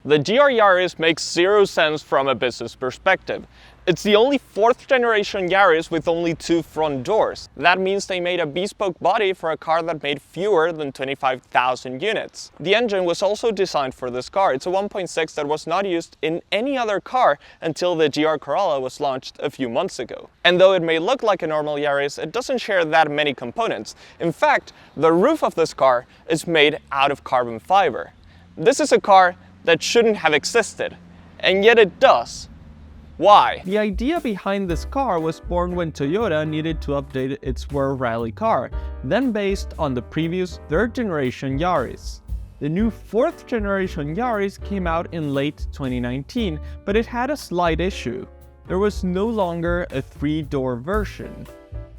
The GR Yaris makes zero sense from a business perspective. It's the only 4th generation Yaris with only 2 front doors. That means they made a bespoke body for a car that made fewer than 25,000 units. The engine was also designed for this car. It's a 1.6 that was not used in any other car until the GR Corolla was launched a few months ago. And though it may look like a normal Yaris, it doesn't share that many components. In fact, the roof of this car is made out of carbon fiber. This is a car that shouldn't have existed, and yet it does. Why? The idea behind this car was born when Toyota needed to update its World Rally car, then based on the previous 3rd generation Yaris. The new 4th generation Yaris came out in late 2019, but it had a slight issue. There was no longer a 3-door version.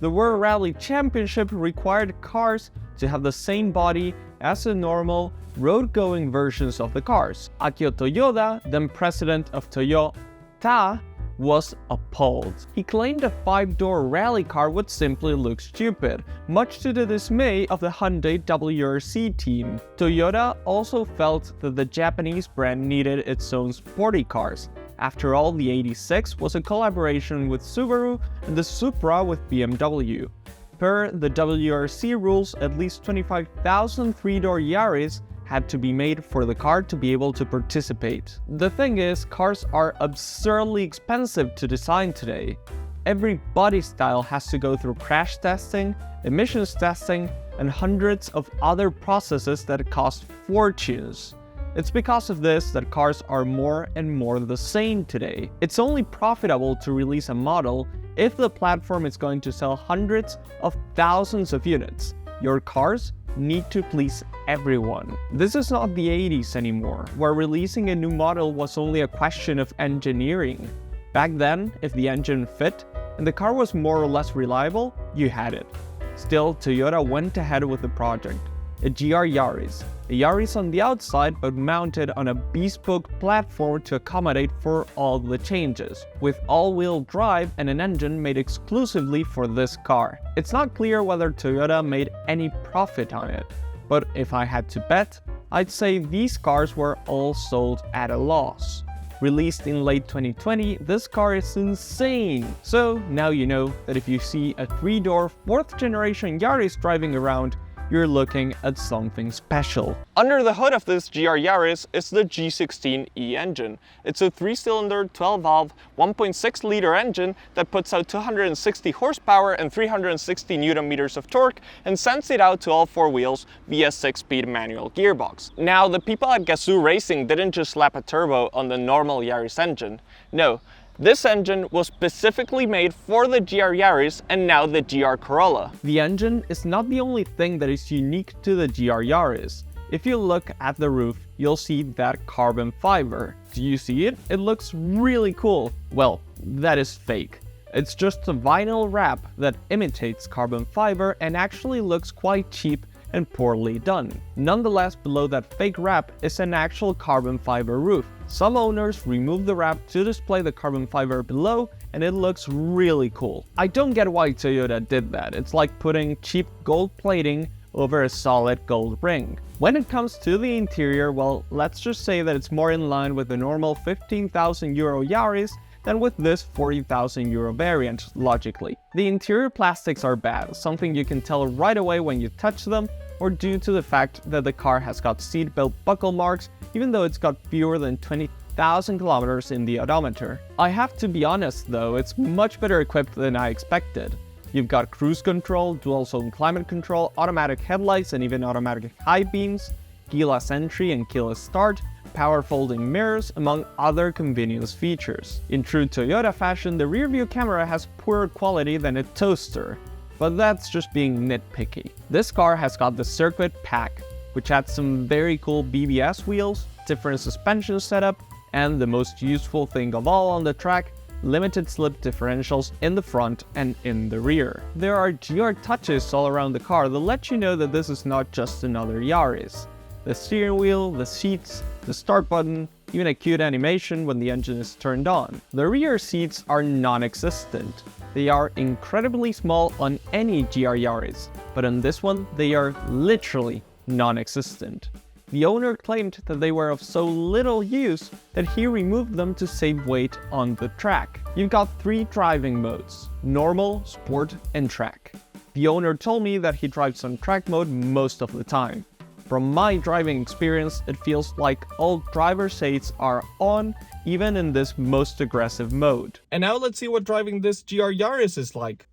The World Rally Championship required cars to have the same body as the normal road-going versions of the cars. Akio Toyoda, then president of Toyota, was appalled. He claimed a 5-door rally car would simply look stupid, much to the dismay of the Hyundai WRC team. Toyota also felt that the Japanese brand needed its own sporty cars. After all, the 86 was a collaboration with Subaru and the Supra with BMW. Per the WRC rules, at least 25,000 3-door Yaris had to be made for the car to be able to participate. The thing is, cars are absurdly expensive to design today. Every body style has to go through crash testing, emissions testing, and hundreds of other processes that cost fortunes. It's because of this that cars are more and more the same today. It's only profitable to release a model if the platform is going to sell hundreds of thousands of units. Your cars need to please everyone. This is not the 80s anymore, where releasing a new model was only a question of engineering. Back then, if the engine fit and the car was more or less reliable, you had it. Still, Toyota went ahead with the project. A GR Yaris. A Yaris on the outside but mounted on a bespoke platform to accommodate for all the changes, with all-wheel drive and an engine made exclusively for this car. It's not clear whether Toyota made any profit on it, but if I had to bet, I'd say these cars were all sold at a loss. Released in late 2020, this car is insane! So now you know that if you see a 3-door 4th generation Yaris driving around, you're looking at something special. Under the hood of this GR Yaris is the G16E engine. It's a 3-cylinder, 12-valve, 1.6-liter engine that puts out 260 horsepower and 360 Nm of torque and sends it out to all 4 wheels via 6-speed manual gearbox. Now, the people at Gazoo Racing didn't just slap a turbo on the normal Yaris engine. No. This engine was specifically made for the GR Yaris and now the GR Corolla. The engine is not the only thing that is unique to the GR Yaris. If you look at the roof, you'll see that carbon fiber. Do you see it? It looks really cool. Well, that is fake. It's just a vinyl wrap that imitates carbon fiber and actually looks quite cheap and poorly done. Nonetheless, below that fake wrap is an actual carbon fiber roof. Some owners remove the wrap to display the carbon fiber below, and it looks really cool. I don't get why Toyota did that. It's like putting cheap gold plating over a solid gold ring. When it comes to the interior, well, let's just say that it's more in line with the normal 15,000 euro Yaris than with this 40,000 euro variant, logically. The interior plastics are bad, something you can tell right away when you touch them, or due to the fact that the car has got seatbelt buckle marks, even though it's got fewer than 20,000 kilometers in the odometer. I have to be honest though, it's much better equipped than I expected. You've got cruise control, dual zone climate control, automatic headlights and even automatic high beams, keyless entry and keyless start, power folding mirrors, among other convenience features. In true Toyota fashion, the rear view camera has poorer quality than a toaster, but that's just being nitpicky. This car has got the circuit pack, which adds some very cool BBS wheels, different suspension setup, and the most useful thing of all on the track, limited slip differentials in the front and in the rear. There are GR touches all around the car that let you know that this is not just another Yaris. The steering wheel, the seats, the start button, even a cute animation when the engine is turned on. The rear seats are non-existent. They are incredibly small on any GR Yaris, but on this one they are literally non-existent. The owner claimed that they were of so little use that he removed them to save weight on the track. You've got 3 driving modes: normal, sport, and track. The owner told me that he drives on track mode most of the time. From my driving experience, it feels like all driver's aids are on, even in this most aggressive mode. And now let's see what driving this GR Yaris is like.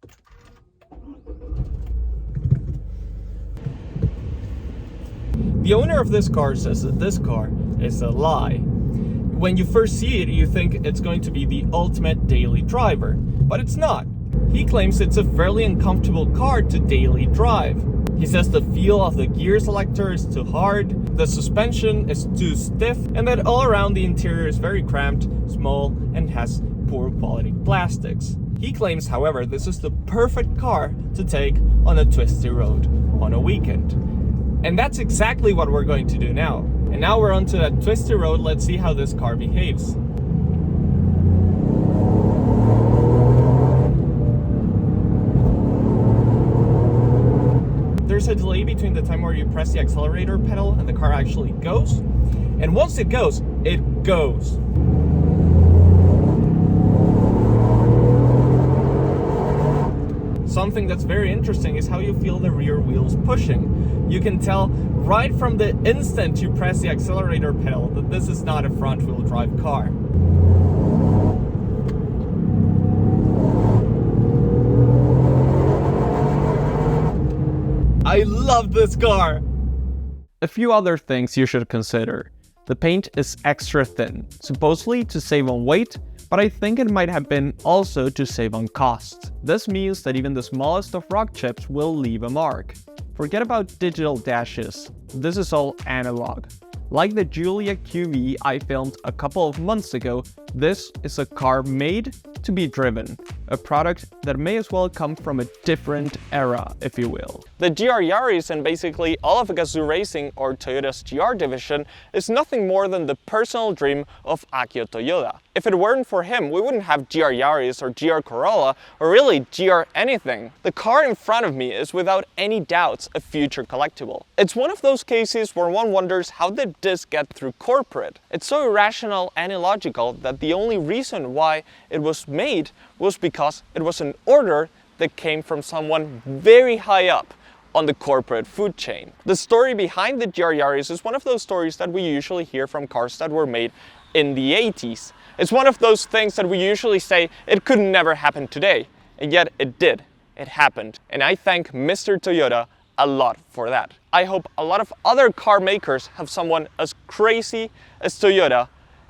The owner of this car says that this car is a lie. When you first see it, you think it's going to be the ultimate daily driver, but it's not. He claims it's a fairly uncomfortable car to daily drive. He says the feel of the gear selector is too hard, the suspension is too stiff, and that all around the interior is very cramped, small, and has poor quality plastics. He claims, however, this is the perfect car to take on a twisty road on a weekend. And that's exactly what we're going to do now. And now we're onto that twisty road. Let's see how this car behaves. There's a delay between the time where you press the accelerator pedal and the car actually goes. And once it goes, it goes. Something that's very interesting is how you feel the rear wheels pushing. You can tell right from the instant you press the accelerator pedal that this is not a front-wheel drive car. I love this car! A few other things you should consider. The paint is extra thin, supposedly to save on weight, but I think it might have been also to save on cost. This means that even the smallest of rock chips will leave a mark. Forget about digital dashes, this is all analog. Like the Giulia QV I filmed a couple of months ago, this is a car made to be driven. A product that may as well come from a different era, if you will. The GR Yaris and basically all of Gazoo Racing or Toyota's GR division is nothing more than the personal dream of Akio Toyoda. If it weren't for him, we wouldn't have GR Yaris or GR Corolla or really GR anything. The car in front of me is without any doubts a future collectible. It's one of those cases where one wonders, how did this get through corporate? It's so irrational and illogical that the only reason why it was made was because it was an order that came from someone very high up on the corporate food chain. The story behind the GR Yaris is one of those stories that we usually hear from cars that were made in the 80s. It's one of those things that we usually say it could never happen today, and yet it did. It happened, and I thank Mr. Toyota a lot for that. I hope a lot of other car makers have someone as crazy as Toyota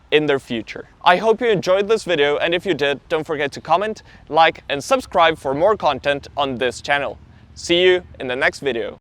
in their future. I hope you enjoyed this video, and if you did, don't forget to comment, like, and subscribe for more content on this channel. See you in the next video.